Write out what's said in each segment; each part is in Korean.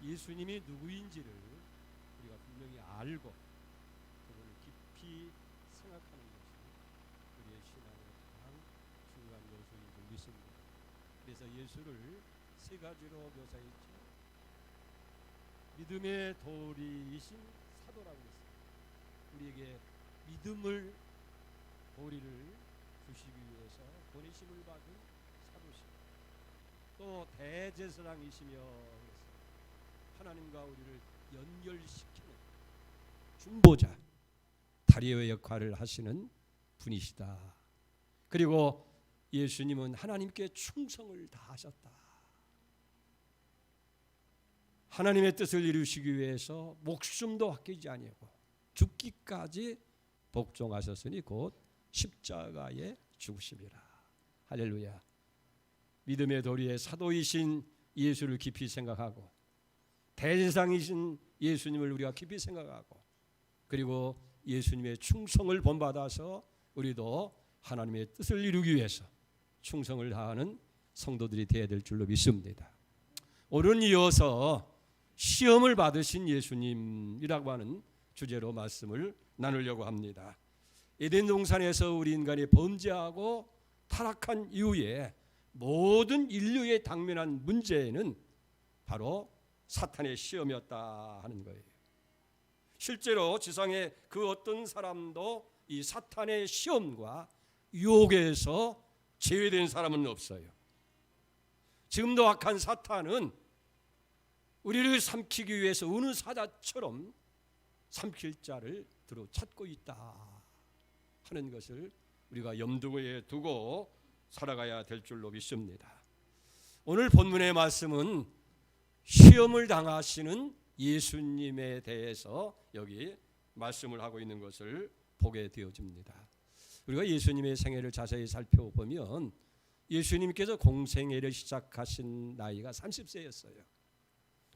예수님이 누구인지를 우리가 분명히 알고 그를 깊이 생각하는 것이 우리의 신앙의 가장 중요한 요소인 줄 믿습니다. 그래서 예수를 세 가지로 묘사했죠. 믿음의 도리이신 사도라고 했습니다. 우리에게 믿음을 도리를 주시기 위해서 보내심을 받은 사도시고 또 대제사장이시며 하나님과 우리를 연결시키는 중보자 다리의 역할을 하시는 분이시다. 그리고 예수님은 하나님께 충성을 다하셨다. 하나님의 뜻을 이루시기 위해서 목숨도 아끼지 아니하고 죽기까지 복종하셨으니 곧 십자가에 죽으심이라. 할렐루야. 믿음의 도리의 사도이신 예수를 깊이 생각하고 대제사장이신 예수님을 우리가 깊이 생각하고 그리고 예수님의 충성을 본받아서 우리도 하나님의 뜻을 이루기 위해서 충성을 다하는 성도들이 되어야 될 줄로 믿습니다. 오늘은 이어서 시험을 받으신 예수님이라고 하는 주제로 말씀을 나누려고 합니다. 에덴 동산에서 우리 인간이 범죄하고 타락한 이후에 모든 인류에 당면한 문제는 바로 사탄의 시험이었다 하는 거예요. 실제로 지상의 그 어떤 사람도 이 사탄의 시험과 유혹에서 제외된 사람은 없어요. 지금도 악한 사탄은 우리를 삼키기 위해서 어느 사자처럼 삼킬 자를 들어 찾고 있다 하는 것을 우리가 염두에 두고 살아가야 될 줄로 믿습니다. 오늘 본문의 말씀은 시험을 당하시는 예수님에 대해서 여기 말씀을 하고 있는 것을 보게 되어집니다. 우리가 예수님의 생애를 자세히 살펴보면 예수님께서 공생애를 시작하신 나이가 30세였어요.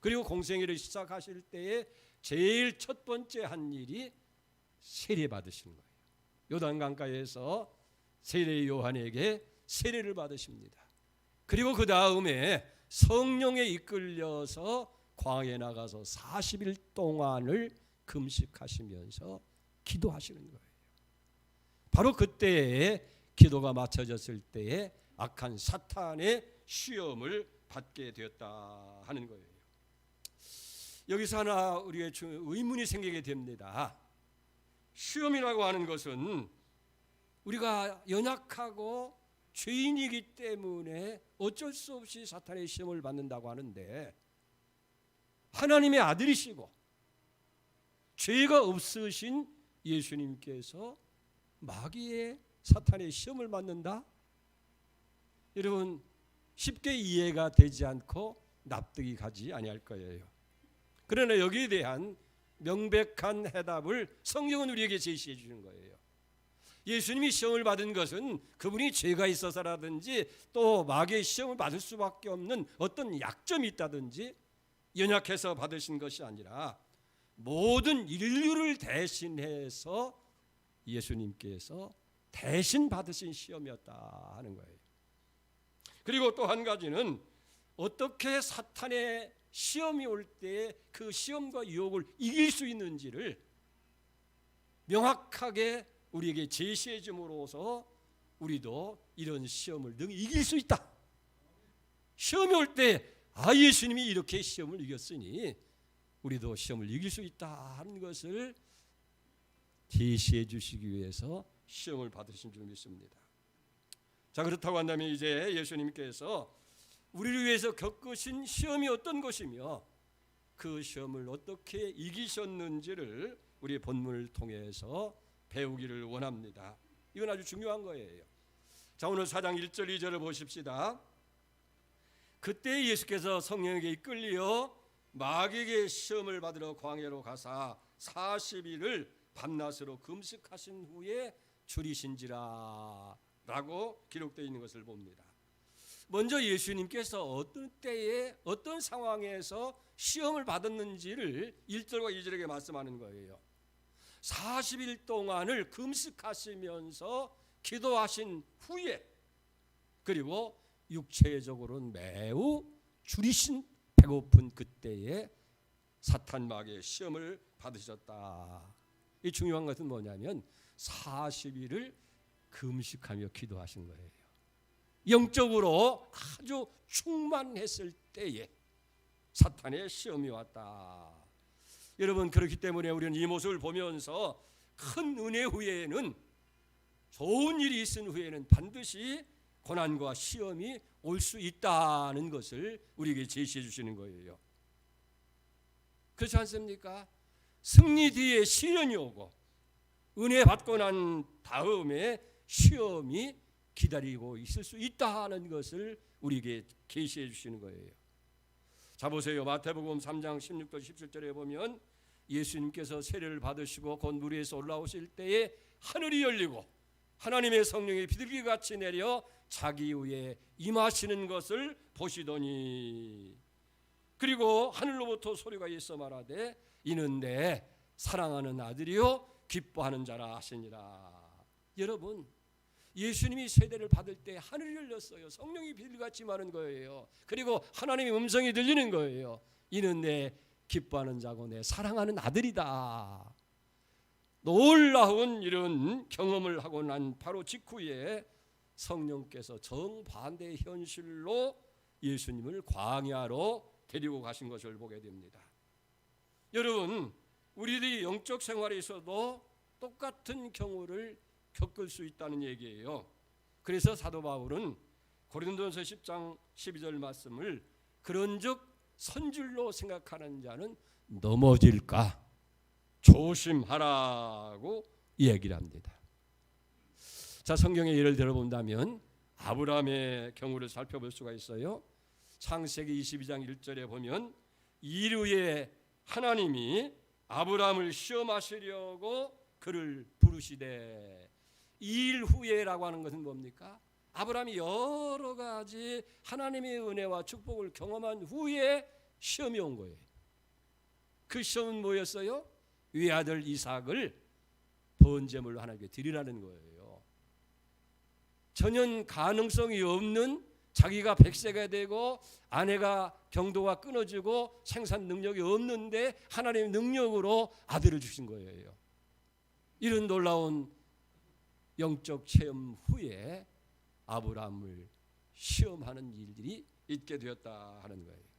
그리고 공생애를 시작하실 때에 제일 첫 번째 한 일이 세례 받으신 거예요. 요단강가에서 세례 요한에게 세례를 받으십니다. 그리고 그 다음에 성령에 이끌려서 광야에 나가서 40일 동안을 금식하시면서 기도하시는 거예요. 바로 그때에 기도가 맞춰졌을 때에 악한 사탄의 시험을 받게 되었다 하는 거예요. 여기서 하나 우리의 의문이 생기게 됩니다. 시험이라고 하는 것은 우리가 연약하고 죄인이기 때문에 어쩔 수 없이 사탄의 시험을 받는다고 하는데 하나님의 아들이시고 죄가 없으신 예수님께서 마귀의 사탄의 시험을 받는다? 여러분 쉽게 이해가 되지 않고 납득이 가지 아니할 거예요. 그러나 여기에 대한 명백한 해답을 성경은 우리에게 제시해 주는 거예요. 예수님이 시험을 받은 것은 그분이 죄가 있어서라든지 또 마귀의 시험을 받을 수밖에 없는 어떤 약점이 있다든지 연약해서 받으신 것이 아니라 모든 인류를 대신해서 예수님께서 대신 받으신 시험이었다 하는 거예요. 그리고 또 한 가지는 어떻게 사탄의 시험이 올 때 그 시험과 유혹을 이길 수 있는지를 명확하게 우리에게 제시해 줌으로써 우리도 이런 시험을 능히 이길 수 있다. 시험이 올 때 예수님이 이렇게 시험을 이겼으니 우리도 시험을 이길 수 있다 하는 것을 제시해 주시기 위해서 시험을 받으신 줄 믿습니다. 자, 그렇다고 한다면 이제 예수님께서 우리를 위해서 겪으신 시험이 어떤 것이며 그 시험을 어떻게 이기셨는지를 우리 본문을 통해서 배우기를 원합니다. 이건 아주 중요한 거예요. 자, 오늘 4장 1절 2절을 보십시다. 그때 예수께서 성령에게 이끌려 마귀에게 시험을 받으러 광야로 가사 40일을 밤낮으로 금식하신 후에 줄이신지라 라고 기록되어 있는 것을 봅니다. 먼저 예수님께서 어떤 때에 어떤 상황에서 시험을 받았는지를 1절과 2절에게 말씀하는 거예요. 40일 동안을 금식하시면서 기도하신 후에 그리고 육체적으로는 매우 줄이신 배고픈 그때에 사탄 마귀의 시험을 받으셨다. 이 중요한 것은 뭐냐면 40일을 금식하며 기도하신 거예요. 영적으로 아주 충만했을 때에 사탄의 시험이 왔다. 여러분, 그렇기 때문에 우리는 이 모습을 보면서 큰 은혜 후에는, 좋은 일이 있은 후에는 반드시 고난과 시험이 올 수 있다는 것을 우리에게 제시해 주시는 거예요. 그렇지 않습니까? 승리 뒤에 시련이 오고 은혜 받고 난 다음에 시험이 기다리고 있을 수 있다는 것을 우리에게 계시해 주시는 거예요. 자, 보세요. 마태복음 3장 16절 17절에 보면 예수님께서 세례를 받으시고 곧 물 위에서 올라오실 때에 하늘이 열리고 하나님의 성령이 비둘기같이 내려 자기 위에 임하시는 것을 보시더니, 그리고 하늘로부터 소리가 있어 말하되 이는 내 사랑하는 아들이요 기뻐하는 자라 하시니라. 여러분, 예수님이 세례를 받을 때 하늘이 열렸어요. 성령이 비둘기같이 임하는 거예요. 그리고 하나님의 음성이 들리는 거예요. 이는 내 기뻐하는 자고 내 사랑하는 아들이다. 놀라운 이런 경험을 하고 난 바로 직후에 성령께서 정반대의 현실로 예수님을 광야로 데리고 가신 것을 보게 됩니다. 여러분, 우리들이 영적 생활에 있어도 똑같은 경우를 겪을 수 있다는 얘기예요. 그래서 사도 바울은 고린도전서 10장 12절 말씀을 그런즉 선줄로 생각하는 자는 넘어질까 조심하라고 얘기를 합니다. 자, 성경의 예를 들어본다면 아브라함의 경우를 살펴볼 수가 있어요. 창세기 22장 1절에 보면 일 후에 하나님이 아브라함을 시험하시려고 그를 부르시되, 일 후에라고 하는 것은 뭡니까? 아브라함이 여러 가지 하나님의 은혜와 축복을 경험한 후에 시험이 온 거예요. 그 시험은 뭐였어요? 외아들 이삭을 번제물로 하나님께 드리라는 거예요. 전혀 가능성이 없는, 자기가 100세가 되고 아내가 경도가 끊어지고 생산 능력이 없는데 하나님의 능력으로 아들을 주신 거예요. 이런 놀라운 영적 체험 후에 아브라함을 시험하는 일들이 있게 되었다 하는 거예요.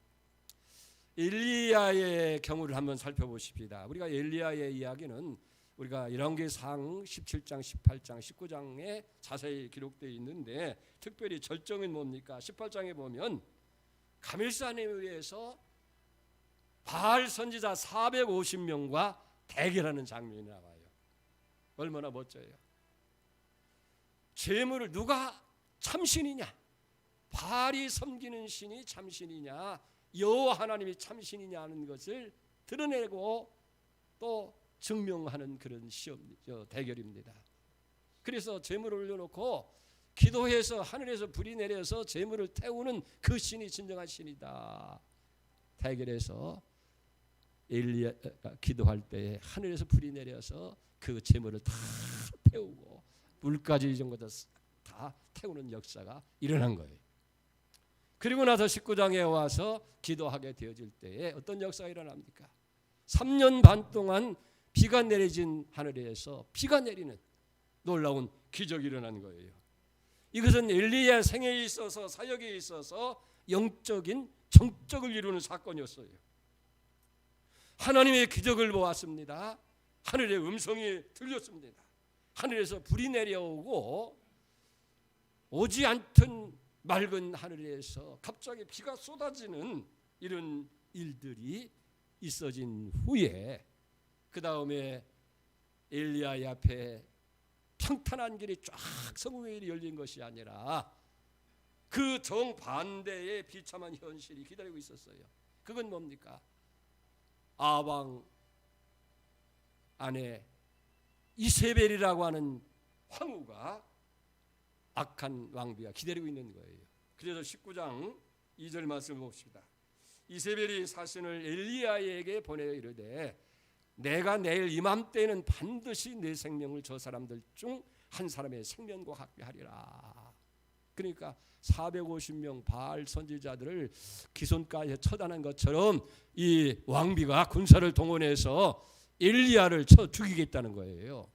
엘리야의 경우를 한번 살펴보십시다. 우리가 엘리야의 이야기는 우리가 열왕기상 17장, 18장, 19장에 자세히 기록되어 있는데, 특별히 절정은 뭡니까? 18장에 보면 가밀산에 의해서 바알 선지자 450명과 대결하는 장면이 나와요. 얼마나 멋져요. 제물을 누가 참신이냐, 바알이 섬기는 신이 참신이냐, 여호와 하나님이 참신이냐 하는 것을 드러내고 또 증명하는 그런 대결입니다. 그래서 제물을 올려놓고 기도해서 하늘에서 불이 내려서 제물을 태우는 그 신이 진정한 신이다. 대결해서 엘리야가 기도할 때 하늘에서 불이 내려서 그 제물을 다 태우고 물까지 이런 것도 다 태우는 역사가 일어난 거예요. 그리고 나서 19장에 와서 기도하게 되어질 때에 어떤 역사가 일어납니까? 3년 반 동안 비가 내려진 하늘에서 비가 내리는 놀라운 기적이 일어난 거예요. 이것은 엘리야 생애에 있어서, 사역에 있어서 영적인 정적을 이루는 사건이었어요. 하나님의 기적을 보았습니다. 하늘의 음성이 들렸습니다. 하늘에서 불이 내려오고 오지 않던 맑은 하늘에서 갑자기 비가 쏟아지는 이런 일들이 있어진 후에, 그 다음에 엘리야 앞에 평탄한 길이 쫙 성공의 길이 열린 것이 아니라 그 정반대의 비참한 현실이 기다리고 있었어요. 그건 뭡니까? 아방 아내 이세벨이라고 하는 황후가 악한 왕비가 기다리고 있는 거예요. 그래서 19장 2절 말씀을 봅시다. 이세벨이 사신을 엘리야에게 보내어 이르되 내가 내일 이맘때에는 반드시 내 생명을 저 사람들 중 한 사람의 생명과 같게 하리라. 그러니까 450명 바알 선지자들을 기손가에 처단한 것처럼 이 왕비가 군사를 동원해서 엘리야를 쳐 죽이겠다는 거예요.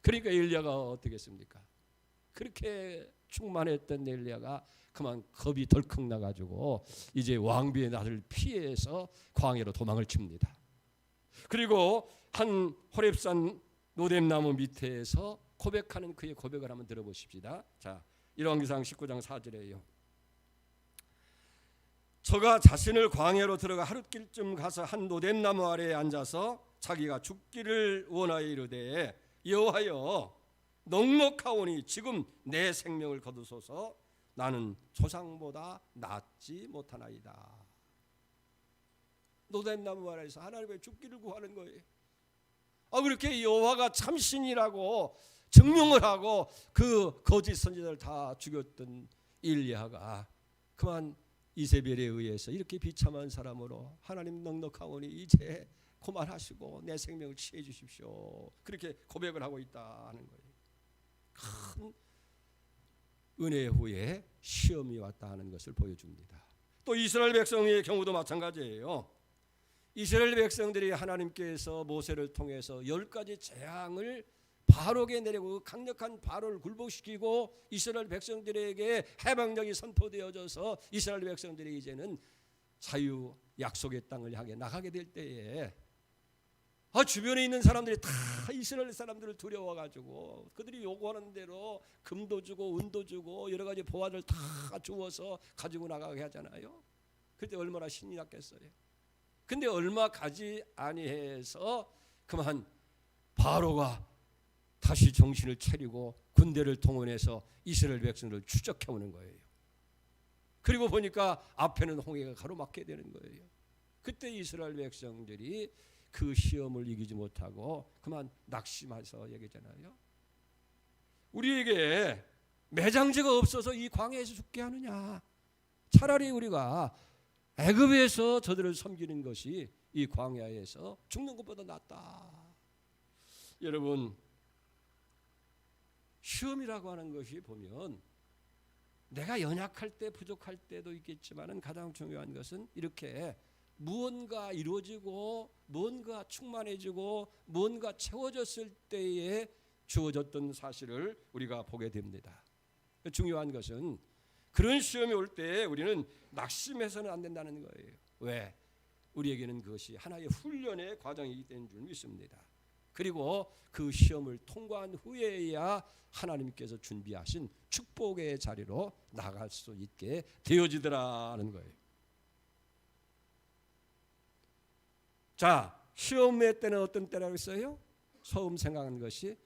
그러니까 엘리야가 어떻게 했습니까? 그렇게 충만했던 엘리야가 그만 겁이 덜컥 나가지고 이제 왕비의 낯을 피해서 광야로 도망을 칩니다. 그리고 한 호렙산 노뎀나무 밑에서 고백하는 그의 고백을 한번 들어보십시다. 자, 열왕기상 19장 4절에요. 저가 자신을 광야로 들어가 하룻길쯤 가서 한 노뎀나무 아래에 앉아서 자기가 죽기를 원하여 이르되 여호와여 넉넉하오니 지금 내 생명을 거두소서 나는 조상보다 낫지 못하나이다. 노뎀나무 아래에서 하나님의 죽기를 구하는 거예요. 그렇게 여호와가 참신이라고 증명을 하고 그 거짓 선지자를 다 죽였던 엘리야가 그만 이세벨에 의해서 이렇게 비참한 사람으로 하나님 넉넉하오니 이제 그만하시고 내 생명을 취해 주십시오. 그렇게 고백을 하고 있다 하는 거예요. 큰 은혜 후에 시험이 왔다 하는 것을 보여줍니다. 또 이스라엘 백성의 경우도 마찬가지예요. 이스라엘 백성들이 하나님께서 모세를 통해서 10가지 재앙을 바로에게 내리고 강력한 바로를 굴복시키고 이스라엘 백성들에게 해방령이 선포되어져서 이스라엘 백성들이 이제는 자유 약속의 땅을 향해 나가게 될 때에 주변에 있는 사람들이 다 이스라엘 사람들을 두려워가지고 그들이 요구하는 대로 금도 주고 은도 주고 여러 가지 보화를 다 주어서 가지고 나가게 하잖아요. 그때 얼마나 신이 났겠어요. 근데 얼마 가지 아니해서 그만 바로가 다시 정신을 차리고 군대를 동원해서 이스라엘 백성들을 추적해 오는 거예요. 그리고 보니까 앞에는 홍해가 가로막게 되는 거예요. 그때 이스라엘 백성들이 그 시험을 이기지 못하고 그만 낙심해서 얘기잖아요. 우리에게 매장지가 없어서 이 광야에서 죽게 하느냐. 차라리 우리가 애굽에서 저들을 섬기는 것이 이 광야에서 죽는 것보다 낫다. 여러분, 시험이라고 하는 것이 보면 내가 연약할 때 부족할 때도 있겠지만 가장 중요한 것은 이렇게 무언가 이루어지고 무언가 충만해지고 무언가 채워졌을 때에 주어졌던 사실을 우리가 보게 됩니다. 중요한 것은 그런 시험이 올 때 우리는 낙심해서는 안 된다는 거예요. 왜? 우리에게는 그것이 하나의 훈련의 과정이기 때문인 줄 믿습니다. 그리고 그 시험을 통과한 후에야 하나님께서 준비하신 축복의 자리로 나갈 수 있게 되어지더라는 거예요. 자, 시험의 때는 어떤 때라고 했어요? 처음 생각하는 것이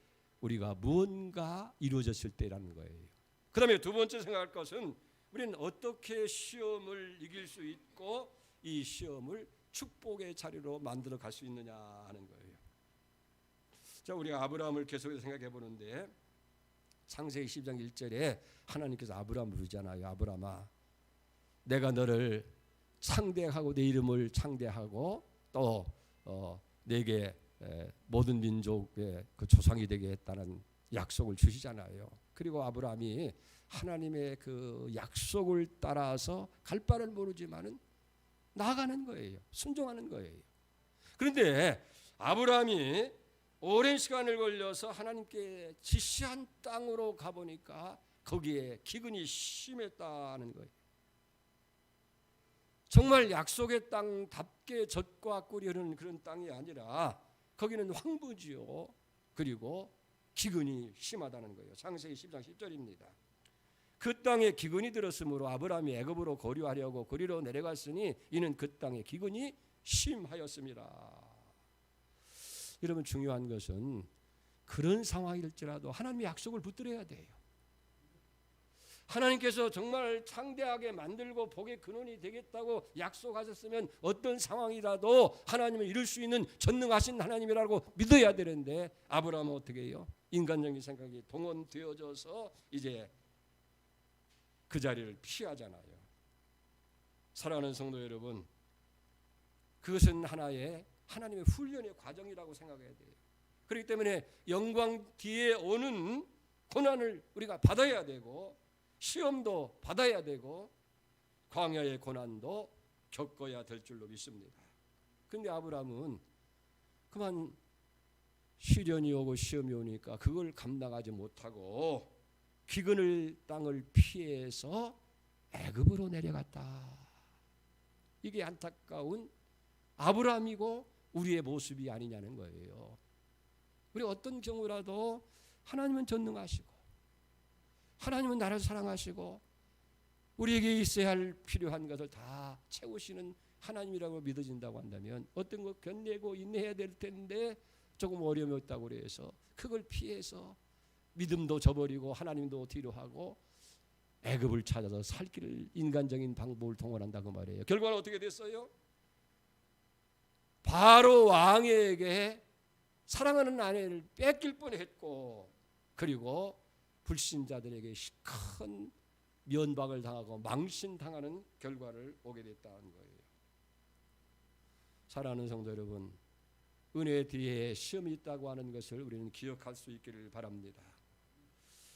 우리가 무언가 이루어졌을 때라는 거예요. 그 다음에 두 번째 생각할 것은 우리는 어떻게 시험을 이길 수 있고 이 시험을 축복의 자리로 만들어 갈 수 있느냐 하는 거예요. 자, 우리가 아브라함을 계속해서 생각해 보는데 창세기 10장 1절에 하나님께서 아브라함을 부르잖아요. 아브라함아, 내가 너를 창대하고 내 이름을 창대하고 또 내게 모든 민족의 그 조상이 되게 했다는 약속을 주시잖아요. 그리고 아브라함이 하나님의 그 약속을 따라서 갈 바를 모르지만은 나아가는 거예요. 순종하는 거예요. 그런데 아브라함이 오랜 시간을 걸려서 하나님께 지시한 땅으로 가보니까 거기에 기근이 심했다는 거예요. 정말 약속의 땅답게 젖과 꿀이 흐르는 그런 땅이 아니라 거기는 황부지요. 그리고 기근이 심하다는 거예요. 창세기 10장 10절입니다. 그 땅에 기근이 들었으므로 아브라함이 애굽으로 거류하려고 거리로 내려갔으니 이는 그 땅에 기근이 심하였습니다. 여러분, 중요한 것은 그런 상황일지라도 하나님의 약속을 붙들어야 돼요. 하나님께서 정말 창대하게 만들고 복의 근원이 되겠다고 약속하셨으면 어떤 상황이라도 하나님을 이룰 수 있는 전능하신 하나님이라고 믿어야 되는데 아브라함은 어떻게 해요? 인간적인 생각이 동원되어져서 이제 그 자리를 피하잖아요. 사랑하는 성도 여러분, 그것은 하나님의 훈련의 과정이라고 생각해야 돼요. 그렇기 때문에 영광 뒤에 오는 고난을 우리가 받아야 되고 시험도 받아야 되고 광야의 고난도 겪어야 될 줄로 믿습니다. 그런데 아브라함은 그만 시련이 오고 시험이 오니까 그걸 감당하지 못하고 기근을 땅을 피해서 애굽으로 내려갔다. 이게 안타까운 아브라함이고 우리의 모습이 아니냐는 거예요. 우리 어떤 경우라도 하나님은 전능하시고 하나님은 나를 사랑하시고 우리에게 있어야 할 필요한 것을 다 채우시는 하나님이라고 믿어진다고 한다면 어떤 거 견내고 인내해야 될 텐데 조금 어려움이 있다고 그래서 그걸 피해서 믿음도 저버리고 하나님도 뒤로 하고 애굽을 찾아서 살 길을 인간적인 방법을 동원한다고 말이에요. 결과는 어떻게 됐어요? 바로 왕에게 사랑하는 아내를 뺏길 뻔했고 그리고 불신자들에게 큰 면박을 당하고 망신당하는 결과를 오게 됐다는 거예요. 사랑하는 성도 여러분, 은혜 뒤에 시험이 있다고 하는 것을 우리는 기억할 수 있기를 바랍니다.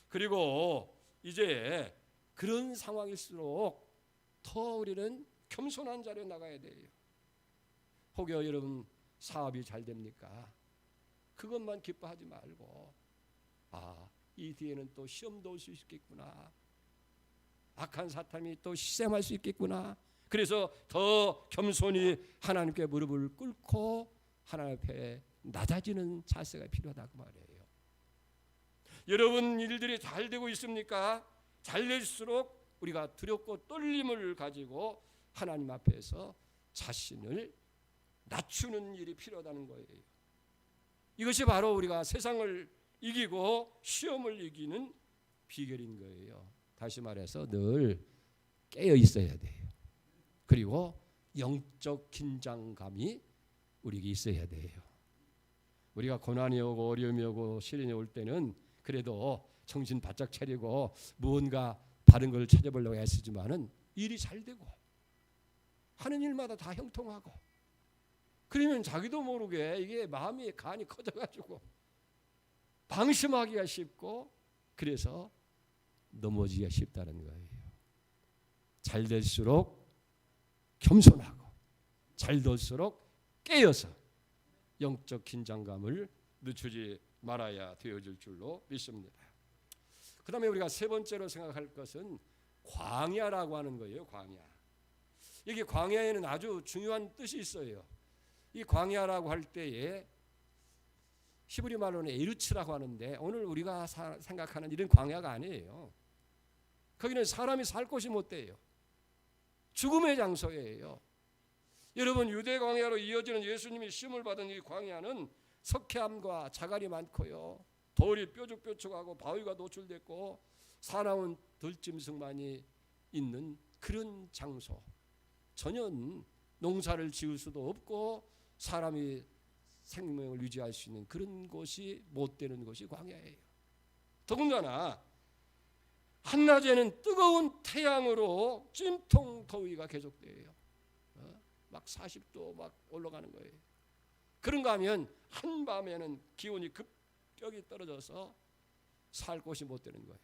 그리고 이제 그런 상황일수록 더 우리는 겸손한 자리에 나가야 돼요. 혹여 여러분 사업이 잘 됩니까? 그것만 기뻐하지 말고 이 뒤에는 또 시험도 올 수 있겠구나. 악한 사탄이 또 시샘할 수 있겠구나. 그래서 더 겸손히 하나님께 무릎을 꿇고 하나님 앞에 낮아지는 자세가 필요하다고 말해요. 여러분 일들이 잘 되고 있습니까? 잘 될수록 우리가 두렵고 떨림을 가지고 하나님 앞에서 자신을 낮추는 일이 필요하다는 거예요. 이것이 바로 우리가 세상을 이기고 시험을 이기는 비결인 거예요. 다시 말해서 늘 깨어 있어야 돼요. 그리고 영적 긴장감이 우리에게 있어야 돼요. 우리가 고난이 오고 어려움이 오고 시련이 올 때는 그래도 정신 바짝 차리고 무언가 바른 걸 찾아보려고 애쓰지만은 일이 잘 되고 하는 일마다 다 형통하고 그러면 자기도 모르게 이게 마음이 간이 커져가지고 방심하기가 쉽고 그래서 넘어지기가 쉽다는 거예요. 잘 될수록 겸손하고 잘 될수록 깨어서 영적 긴장감을 늦추지 말아야 되어질 줄로 믿습니다. 그 다음에 우리가 세 번째로 생각할 것은 광야라고 하는 거예요. 광야. 여기 광야에는 아주 중요한 뜻이 있어요. 이 광야라고 할 때에 히브리 말로는 에르츠라고 하는데 오늘 우리가 생각하는 이런 광야가 아니에요. 거기는 사람이 살 곳이 못 돼요. 죽음의 장소예요. 여러분 유대 광야로 이어지는 예수님이 시험을 받은 이 광야는 석회암과 자갈이 많고요. 돌이 뾰족뾰족하고 바위가 노출됐고 사나운 들짐승만이 있는 그런 장소. 전혀 농사를 지을 수도 없고 사람이 생명을 유지할 수 있는 그런 곳이 못 되는 곳이 광야예요. 더군다나 한낮에는 뜨거운 태양으로 찜통 더위가 계속돼요. 막 40도 막 올라가는 거예요. 그런가 하면 한밤에는 기온이 급격히 떨어져서 살 곳이 못 되는 거예요.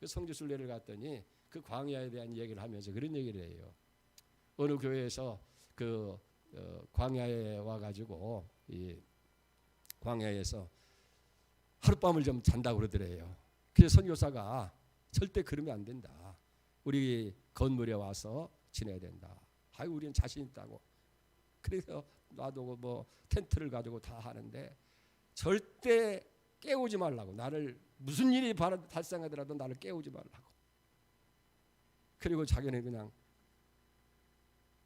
성지순례를 갔더니 그 광야에 대한 얘기를 하면서 그런 얘기를 해요. 어느 교회에서 그 광야에 와가지고 이 광야에서 하룻밤을 좀 잔다고 그러더래요. 그래서 선교사가 절대 그러면 안 된다. 우리 건물에 와서 지내야 된다. 아유 우리는 자신 있다고. 그래서 놔두고 뭐 텐트를 가지고 다 하는데 절대 깨우지 말라고. 나를 무슨 일이 발생하더라도 나를 깨우지 말라고. 그리고 자기는 그냥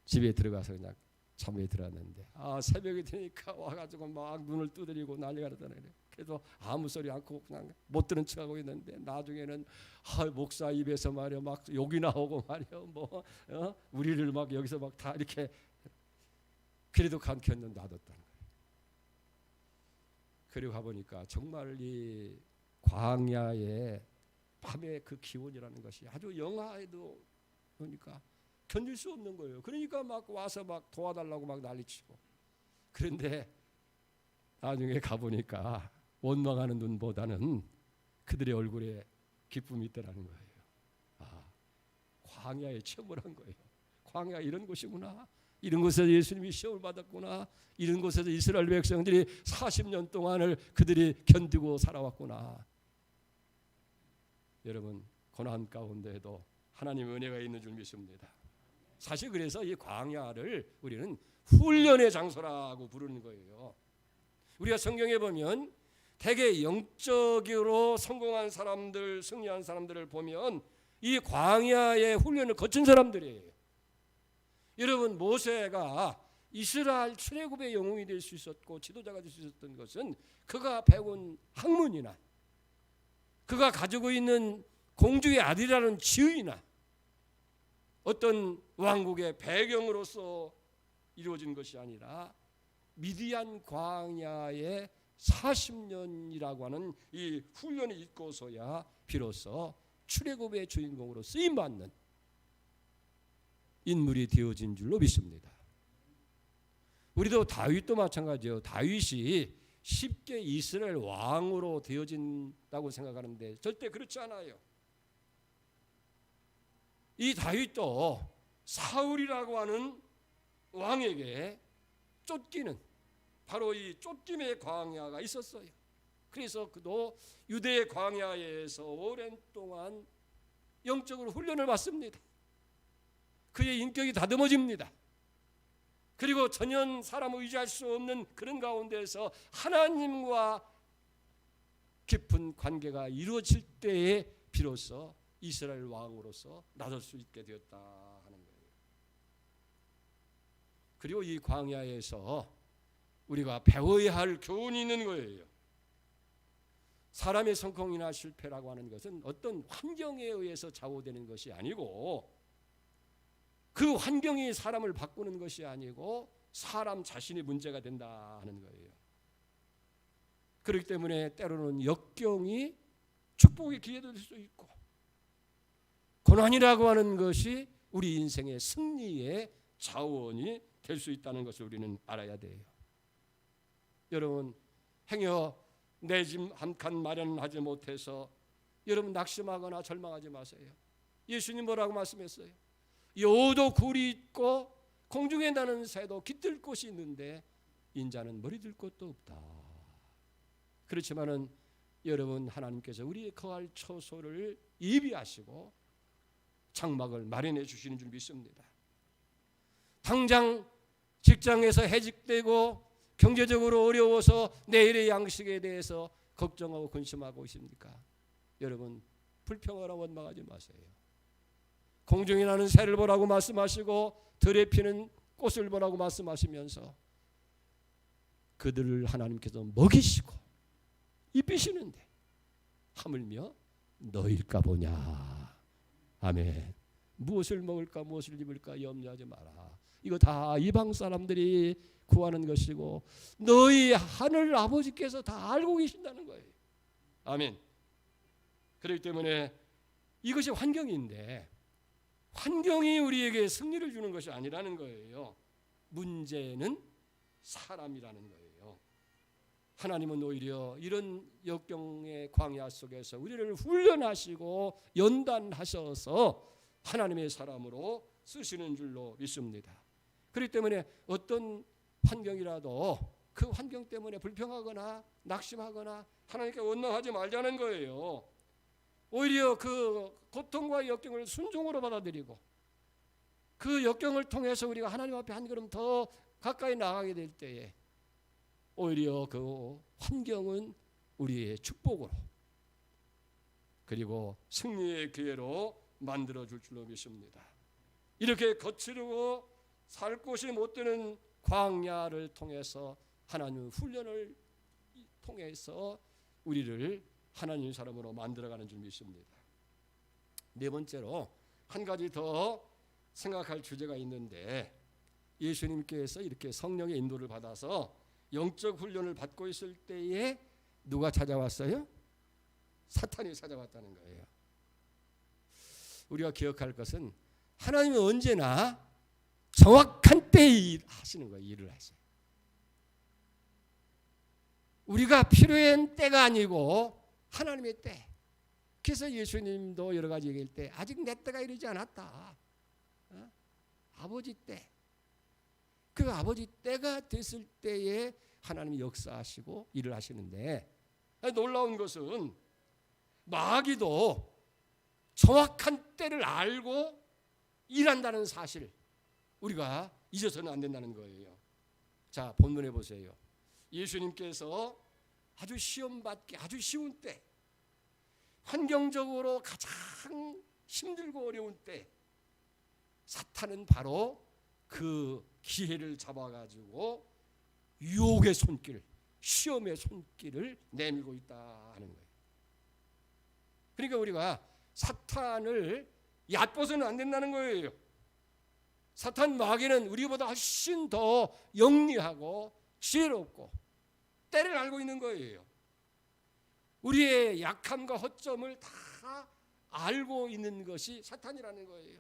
집에 들어가서 그냥 잠에 들었는데 새벽이 되니까 와가지고 막 눈을 두드리고 난리가 나잖아요. 그래도 아무 소리 않고 그냥 못 들은 척하고 있는데 나중에는 목사 입에서 말이야 막 욕이 나오고 말이야 뭐 우리를 막 여기서 막 다 이렇게 그래도 감켰는 놔뒀다는 거예요. 그리고 가보니까 정말 이 광야의 밤의 그 기온이라는 것이 아주 영하에도 그러니까 견딜 수 없는 거예요. 그러니까 막 와서 막 도와달라고 막 난리치고. 그런데 나중에 가보니까 원망하는 눈보다는 그들의 얼굴에 기쁨이 있더라는 거예요. 아, 광야에 체험을 한 거예요. 광야 이런 곳이구나. 이런 곳에서 예수님이 시험을 받았구나. 이런 곳에서 이스라엘 백성들이 40년 동안을 그들이 견디고 살아왔구나. 여러분, 고난 가운데에도 하나님의 은혜가 있는 줄 믿습니다. 사실 그래서 이 광야를 우리는 훈련의 장소라고 부르는 거예요. 우리가 성경에 보면 대개 영적으로 성공한 사람들, 승리한 사람들을 보면 이 광야의 훈련을 거친 사람들이에요. 여러분, 모세가 이스라엘 출애굽의 영웅이 될 수 있었고 지도자가 될 수 있었던 것은 그가 배운 학문이나 그가 가지고 있는 공주의 아들이라는 지위나 어떤 왕국의 배경으로서 이루어진 것이 아니라 미디안 광야의 40년이라고 하는 이 훈련이 있고서야 비로소 출애굽의 주인공으로 쓰임받는 인물이 되어진 줄로 믿습니다. 우리도 다윗도 마찬가지예요. 다윗이 쉽게 이스라엘 왕으로 되어진다고 생각하는데 절대 그렇지 않아요. 이 다윗도 사울이라고 하는 왕에게 쫓기는 바로 이 쫓김의 광야가 있었어요. 그래서 그도 유대의 광야에서 오랜 동안 영적으로 훈련을 받습니다. 그의 인격이 다듬어집니다. 그리고 전혀 사람을 의지할 수 없는 그런 가운데서 하나님과 깊은 관계가 이루어질 때에 비로소 이스라엘 왕으로서 나설 수 있게 되었다 하는 거예요. 그리고 이 광야에서 우리가 배워야 할 교훈이 있는 거예요. 사람의 성공이나 실패라고 하는 것은 어떤 환경에 의해서 좌우되는 것이 아니고 그 환경이 사람을 바꾸는 것이 아니고 사람 자신이 문제가 된다 하는 거예요. 그렇기 때문에 때로는 역경이 축복의 기회도 될 수 있고 고난이라고 하는 것이 우리 인생의 승리의 자원이 될 수 있다는 것을 우리는 알아야 돼요. 여러분, 행여 내 집 한 칸 마련하지 못해서 여러분 낙심하거나 절망하지 마세요. 예수님 뭐라고 말씀했어요? 여우도 굴이 있고 공중에 나는 새도 깃들 곳이 있는데 인자는 머리 들 곳도 없다. 그렇지만은 여러분, 하나님께서 우리의 거할 처소를 예비하시고 장막을 마련해 주시는 줄 믿습니다. 당장 직장에서 해직되고 경제적으로 어려워서 내일의 양식에 대해서 걱정하고 근심하고 있습니까? 여러분, 불평하라 원망하지 마세요. 공중에 나는 새를 보라고 말씀하시고 들에 피는 꽃을 보라고 말씀하시면서 그들을 하나님께서 먹이시고 입히시는데 하물며 너일까 보냐. 아멘. 무엇을 먹을까 무엇을 입을까 염려하지 마라. 이거 다 이방 사람들이 구하는 것이고 너희 하늘 아버지께서 다 알고 계신다는 거예요. 아멘. 그렇기 때문에 이것이 환경인데 환경이 우리에게 승리를 주는 것이 아니라는 거예요. 문제는 사람이라는 거예요. 하나님은 오히려 이런 역경의 광야 속에서 우리를 훈련하시고 연단하셔서 하나님의 사람으로 쓰시는 줄로 믿습니다. 그렇기 때문에 어떤 환경이라도 그 환경 때문에 불평하거나 낙심하거나 하나님께 원망하지 말자는 거예요. 오히려 그 고통과 역경을 순종으로 받아들이고 그 역경을 통해서 우리가 하나님 앞에 한 걸음 더 가까이 나가게 될 때에 오히려 그 환경은 우리의 축복으로 그리고 승리의 기회로 만들어줄 줄로 믿습니다. 이렇게 거칠고 살 곳이 못 되는 광야를 통해서 하나님의 훈련을 통해서 우리를 하나님 사람으로 만들어가는 줄 믿습니다. 네 번째로 한 가지 더 생각할 주제가 있는데 예수님께서 이렇게 성령의 인도를 받아서 영적 훈련을 받고 있을 때에 누가 찾아왔어요? 사탄이 찾아왔다는 거예요. 우리가 기억할 것은 하나님은 언제나 정확한 때에 하시는 거예요. 일을 하세요. 우리가 필요한 때가 아니고 하나님의 때, 그래서 예수님도 여러 가지 얘기할 때 아직 내 때가 이르지 않았다. 아버지 때. 그 아버지 때가 됐을 때에 하나님이 역사하시고 일을 하시는데, 놀라운 것은 마귀도 정확한 때를 알고 일한다는 사실, 우리가 잊어서는 안 된다는 거예요. 자, 본문에 보세요. 예수님께서 아주 시험받기 아주 쉬운 때, 환경적으로 가장 힘들고 어려운 때, 사탄은 바로 그 기회를 잡아가지고 유혹의 손길, 시험의 손길을 내밀고 있다는 거예요. 그러니까 우리가 사탄을 얕봐서는 안 된다는 거예요. 사탄 마귀는 우리보다 훨씬 더 영리하고 지혜롭고 때를 알고 있는 거예요. 우리의 약함과 허점을 다 알고 있는 것이 사탄이라는 거예요.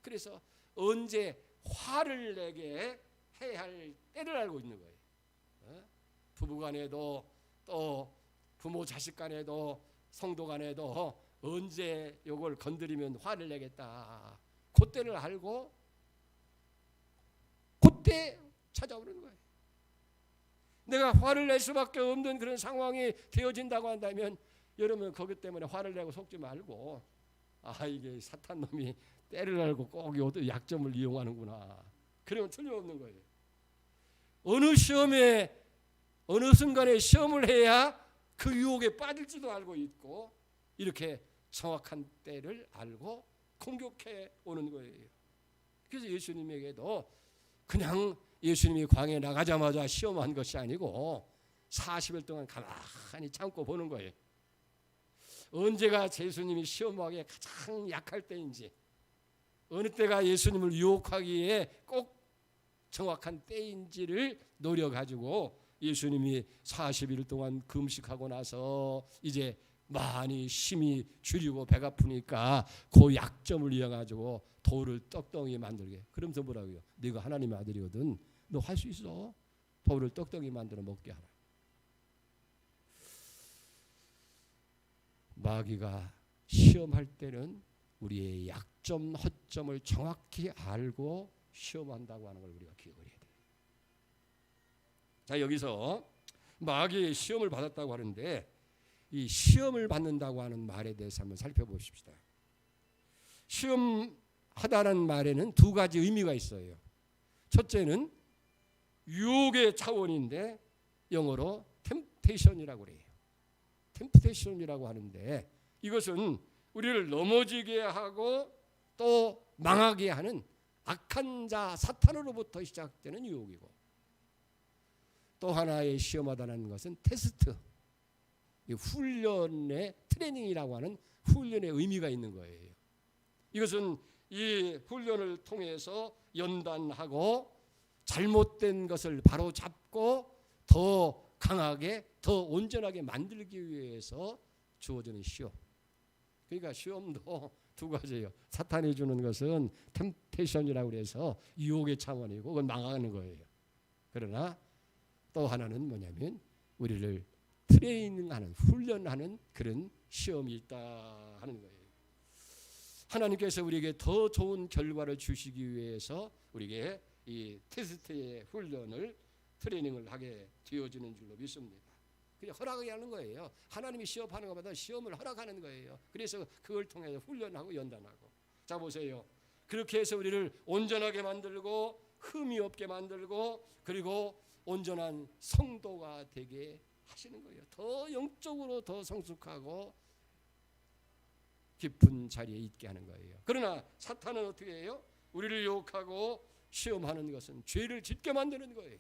그래서 언제 화를 내게 해야 할 때를 알고 있는 거예요. 부부 간에도 또 부모 자식 간에도 성도 간에도 언제 이걸 건드리면 화를 내겠다, 그때를 알고 그때 찾아오는 거예요. 내가 화를 낼 수밖에 없는 그런 상황이 되어진다고 한다면 여러분 그것 때문에 화를 내고 속지 말고, 이게 사탄 놈이 때를 알고 꼭 약점을 이용하는구나, 그러면 틀림없는 거예요. 어느 시험에 어느 순간에 시험을 해야 그 유혹에 빠질지도 알고 있고, 이렇게 정확한 때를 알고 공격해 오는 거예요. 그래서 예수님에게도 그냥 예수님이 광야에 나가자마자 시험한 것이 아니고 40일 동안 가만히 참고 보는 거예요. 언제가 예수님이 시험하기에 가장 약할 때인지, 어느 때가 예수님을 유혹하기에 꼭 정확한 때인지를 노려가지고 예수님이 40일 동안 금식하고 나서 이제 많이 힘이 줄이고 배가 아프니까 그 약점을 이용가지고 돌을 떡덩이 만들게. 그러면서 뭐라고요? 네가 하나님의 아들이거든, 너 할 수 있어. 돌을 떡덩이 만들어 먹게 하라. 마귀가 시험할 때는 우리의 약점, 허점을 정확히 알고 시험한다고 하는 걸 우리가 기억을 해야 돼요. 자, 여기서 마귀의 시험을 받았다고 하는데, 이 시험을 받는다고 하는 말에 대해서 한번 살펴보십시다. 시험하다는 말에는 두 가지 의미가 있어요. 첫째는 유혹의 차원인데 영어로 템테이션이라고 그래요. 템테이션이라고 하는데, 이것은 우리를 넘어지게 하고 또 망하게 하는 악한 자 사탄으로부터 시작되는 유혹이고, 또 하나의 시험하다는 것은 테스트, 훈련의 트레이닝이라고 하는 훈련의 의미가 있는 거예요. 이것은 이 훈련을 통해서 연단하고 잘못된 것을 바로 잡고 더 강하게, 더 온전하게 만들기 위해서 주어지는 시험. 그러니까 시험도 두 가지예요. 사탄이 주는 것은 템테이션이라고 해서 유혹의 차원이고 그건 망하는 거예요. 그러나 또 하나는 뭐냐면 우리를 트레이닝하는, 훈련하는 그런 시험이 있다 하는 거예요. 하나님께서 우리에게 더 좋은 결과를 주시기 위해서 우리에게 이 테스트의 훈련을, 트레이닝을 하게 되어지는 줄로 믿습니다. 그냥 허락하게 하는 거예요. 하나님이 시험하는 것보다 시험을 허락하는 거예요. 그래서 그걸 통해서 훈련하고 연단하고. 자, 보세요. 그렇게 해서 우리를 온전하게 만들고 흠이 없게 만들고 그리고 온전한 성도가 되게 하시는 거예요. 더 영적으로 더 성숙하고 깊은 자리에 있게 하는 거예요. 그러나 사탄은 어떻게 해요? 우리를 유혹하고 시험하는 것은 죄를 짓게 만드는 거예요.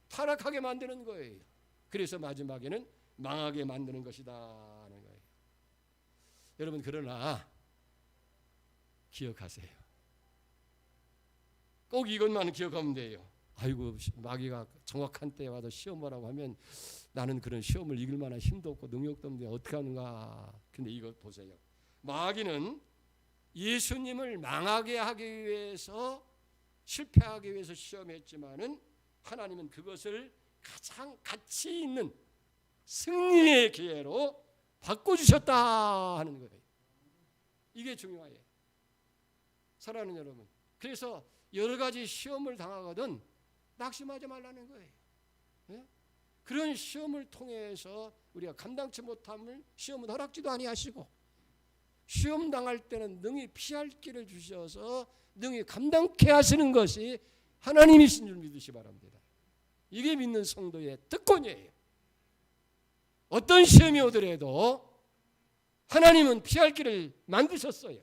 타락하게 만드는 거예요. 그래서 마지막에는 망하게 만드는 것이다 하는 거예요. 여러분, 그러나 기억하세요. 꼭 이것만 기억하면 돼요. 아이고, 마귀가 정확한 때에 와서 시험하라고 하면 나는 그런 시험을 이길 만한 힘도 없고 능력도 없는데 어떻게 하는가. 근데 이거 보세요. 마귀는 예수님을 망하게 하기 위해서, 실패하기 위해서 시험했지만은 하나님은 그것을 가장 가치 있는 승리의 기회로 바꿔주셨다 하는 거예요. 이게 중요해요. 사랑하는 여러분, 그래서 여러 가지 시험을 당하거든 낙심하지 말라는 거예요. 예? 그런 시험을 통해서 우리가 감당치 못함을 시험은 허락지도 아니하시고, 시험 당할 때는 능히 피할 길을 주셔서 능히 감당케 하시는 것이 하나님이신 줄 믿으시 바랍니다. 이게 믿는 성도의 특권이에요. 어떤 시험이 오더라도 하나님은 피할 길을 만드셨어요.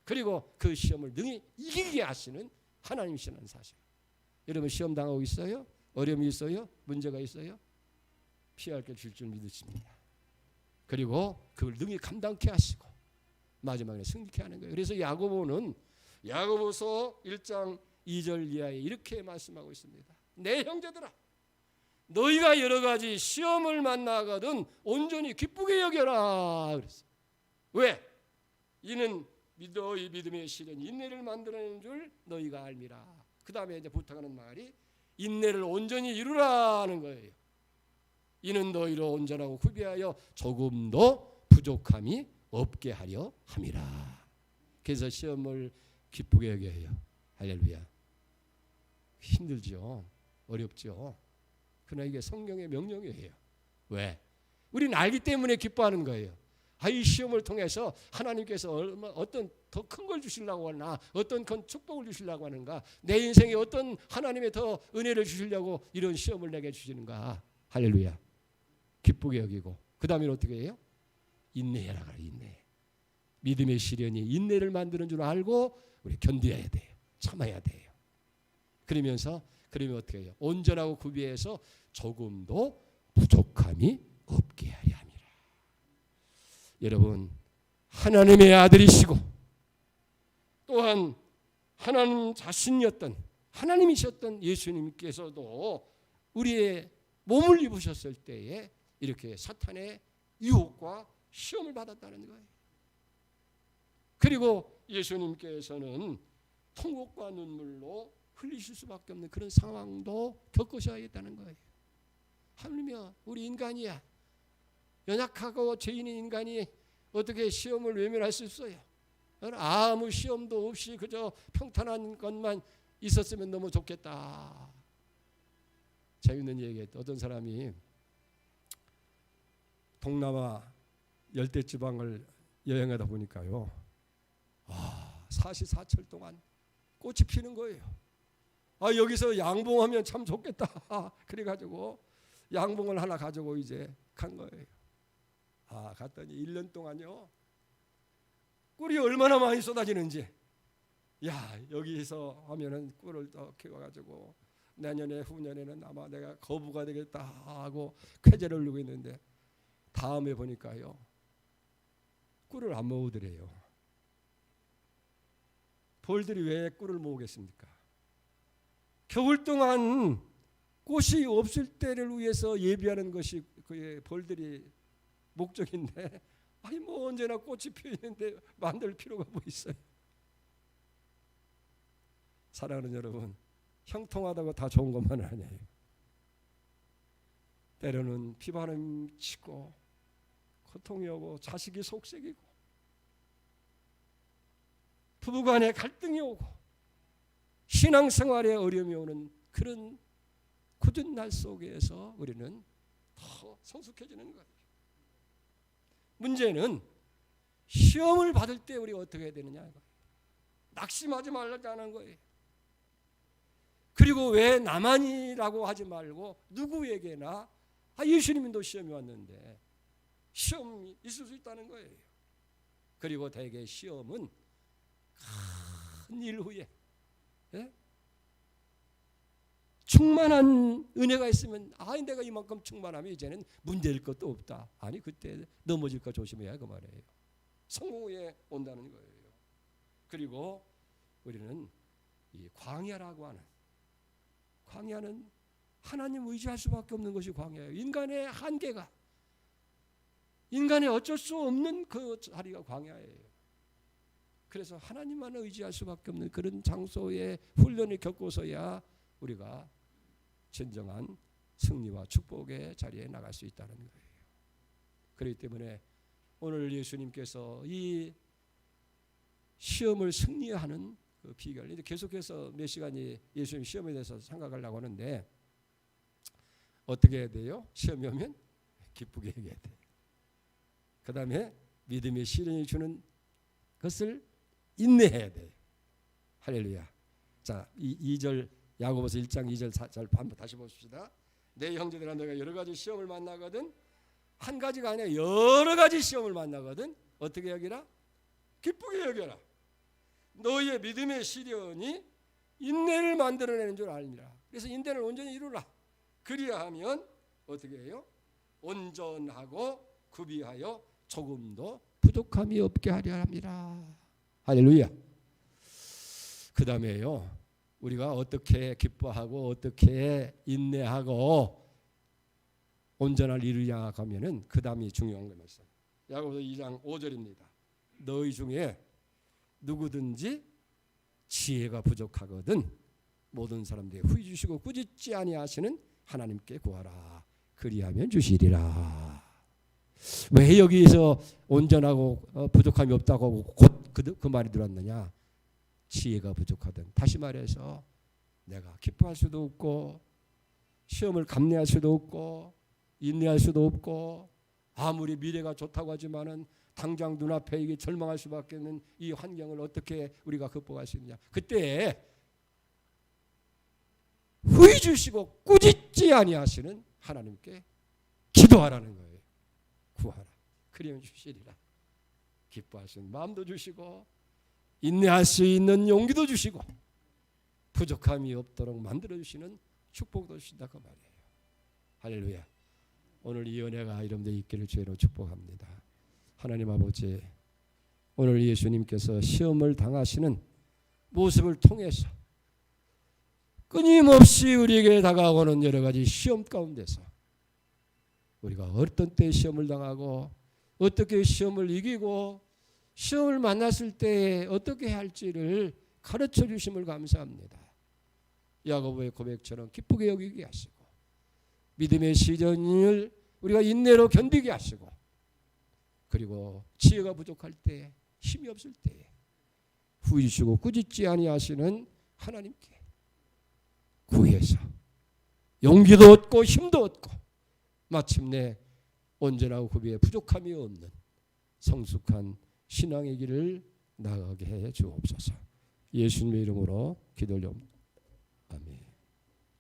그리고 그 시험을 능히 이기게 하시는 하나님이시라는 사실. 여러분 시험 당하고 있어요? 어려움이 있어요? 문제가 있어요? 피할 길 줄 줄 믿으십니다. 그리고 그걸 능히 감당케 하시고 마지막에 승리케 하는 거예요. 그래서 야고보는 야고보서 1장 2절 이하에 이렇게 말씀하고 있습니다. 내 형제들아, 너희가 여러 가지 시험을 만나거든 온전히 기쁘게 여겨라 그랬어요. 왜? 이는 너희 믿음의 시련 인내를 만들어내는 줄 너희가 알미라. 그 다음에 이제 부탁하는 말이 인내를 온전히 이루라는 거예요. 이는 너희로 온전하고 구비하여 조금도 부족함이 없게 하려 함이라. 그래서 시험을 기쁘게 여겨요. 할렐루야. 힘들죠. 어렵죠. 그러나 이게 성경의 명령이에요. 왜? 우리는 알기 때문에 기뻐하는 거예요. 이 시험을 통해서 하나님께서 어떤 더 큰 걸 주시려고 하나, 어떤 큰 축복을 주시려고 하는가, 내 인생에 어떤 하나님의 더 은혜를 주시려고 이런 시험을 내게 주시는가. 할렐루야. 기쁘게 여기고 그 다음에 어떻게 해요? 인내해라. 인내. 믿음의 시련이 인내를 만드는 줄 알고 우리 견뎌야 돼요. 참아야 돼요. 그러면 어떻게 해요? 온전하고 구비해서 조금도 부족함이 없게 하려 함이라. 여러분 하나님의 아들이시고 또한 하나님 자신이었던 하나님이셨던 예수님께서도 우리의 몸을 입으셨을 때에 이렇게 사탄의 유혹과 시험을 받았다는 거예요. 그리고 예수님께서는 통곡과 눈물로 흘리실 수밖에 없는 그런 상황도 겪으셔야겠다는 거예요. 하물며 우리 인간이야. 연약하고 죄인인 인간이 어떻게 시험을 외면할 수 있어요? 아무 시험도 없이 그저 평탄한 것만 있었으면 너무 좋겠다. 재밌는 얘기했다. 어떤 사람이 동남아 열대지방을 여행하다 보니까요, 사시사철 동안 꽃이 피는 거예요. 여기서 양봉하면 참 좋겠다. 그래가지고 양봉을 하나 가지고 이제 간 거예요. 갔더니 1년 동안요, 꿀이 얼마나 많이 쏟아지는지, 여기서 하면은 꿀을 더 키워가지고 내년에 후년에는 아마 내가 거부가 되겠다 하고 쾌재를 누리고 있는데, 다음에 보니까요 꿀을 안 모으더래요. 벌들이 왜 꿀을 모으겠습니까? 겨울 동안 꽃이 없을 때를 위해서 예비하는 것이 그의 벌들이 목적인데, 뭐 언제나 꽃이 피어 있는데 만들 필요가 뭐 있어요? 사랑하는 여러분, 형통하다고 다 좋은 것만은 아니에요. 때로는 비바람 치고 고통이 오고 자식이 속색이고 부부간에 갈등이 오고 신앙생활에 어려움이 오는 그런 굳은 날 속에서 우리는 더 성숙해지는 거예요. 문제는 시험을 받을 때 우리가 어떻게 해야 되느냐, 낙심하지 말라는 거예요. 그리고 왜 나만이라고 하지 말고 누구에게나 예수님도 시험이 왔는데 시험이 있을 수 있다는 거예요. 그리고 대개 시험은 큰 일 후에 충만한 은혜가 있으면 내가 이만큼 충만하면 이제는 문제일 것도 없다. 그때 넘어질까 조심해야 그 말이에요. 성공 후에 온다는 거예요. 그리고 우리는 이 광야라고 하는, 광야는 하나님 의지할 수밖에 없는 것이 광야예요. 인간의 한계가, 인간의 어쩔 수 없는 그 자리가 광야예요. 그래서 하나님만 의지할 수밖에 없는 그런 장소에 훈련을 겪고서야 우리가 진정한 승리와 축복의 자리에 나갈 수 있다는 거예요. 그렇기 때문에 오늘 예수님께서 이 시험을 승리하는 그 비결, 이제 계속해서 몇 시간이 예수님 시험에 대해서 생각하려고 하는데 어떻게 해야 돼요? 시험이 오면 기쁘게 여겨야 돼. 그 다음에 믿음의 시련이 주는 것을 인내해야 돼. 할렐루야. 자, 2절 야고보서 1장 2절 4절 한번 다시 보십시다. 내 형제들아 내가 여러 가지 시험을 만나거든, 한 가지가 아니라 여러 가지 시험을 만나거든 어떻게 여기라? 기쁘게 여겨라. 너희의 믿음의 시련이 인내를 만들어내는 줄 알미라. 그래서 인내를 온전히 이루라. 그리하면 어떻게 해요? 온전하고 구비하여 조금도 부족함이 없게 하려 합니다. 할렐루야. 그 다음에요, 우리가 어떻게 기뻐하고 어떻게 인내하고 온전한 일을 향하면은 그 다음이 중요한 겁니다. 야고보서 2장 5절입니다. 너희 중에 누구든지 지혜가 부족하거든 모든 사람들에게 후히 주시고 꾸짖지 아니하시는 하나님께 구하라. 그리하면 주시리라. 왜 여기서 온전하고 부족함이 없다고 곧 그 말이 들었느냐? 지혜가 부족하든, 다시 말해서 내가 기뻐할 수도 없고 시험을 감내할 수도 없고 인내할 수도 없고 아무리 미래가 좋다고 하지만은 당장 눈앞에 이게 절망할 수밖에 없는 이 환경을 어떻게 우리가 극복할 수 있느냐? 그때 후히 주시고 꾸짖지 아니하시는 하나님께 기도하라는 거예요. 구하라. 그리하면 주시리라. 기뻐할 수 있는 마음도 주시고 인내할 수 있는 용기도 주시고 부족함이 없도록 만들어 주시는 축복도 주신다 그 말이에요. 할렐루야. 오늘 이 은혜가 여러분들 있기를 주로 축복합니다. 하나님 아버지, 오늘 예수님께서 시험을 당하시는 모습을 통해서 끊임없이 우리에게 다가오는 여러 가지 시험 가운데서 우리가 어떤 때 시험을 당하고 어떻게 시험을 이기고 시험을 만났을 때 어떻게 할지를 가르쳐 주심을 감사합니다. 야고보의 고백처럼 기쁘게 여기게 하시고 믿음의 시련을 우리가 인내로 견디게 하시고 그리고 지혜가 부족할 때 힘이 없을 때 후히 주시고 꾸짖지 아니하시는 하나님께 구해서 용기도 얻고 힘도 얻고 마침내 온전하고 구비에 부족함이 없는 성숙한 신앙의 길을 나가게 해 주옵소서. 예수님의 이름으로 기도를 아멘.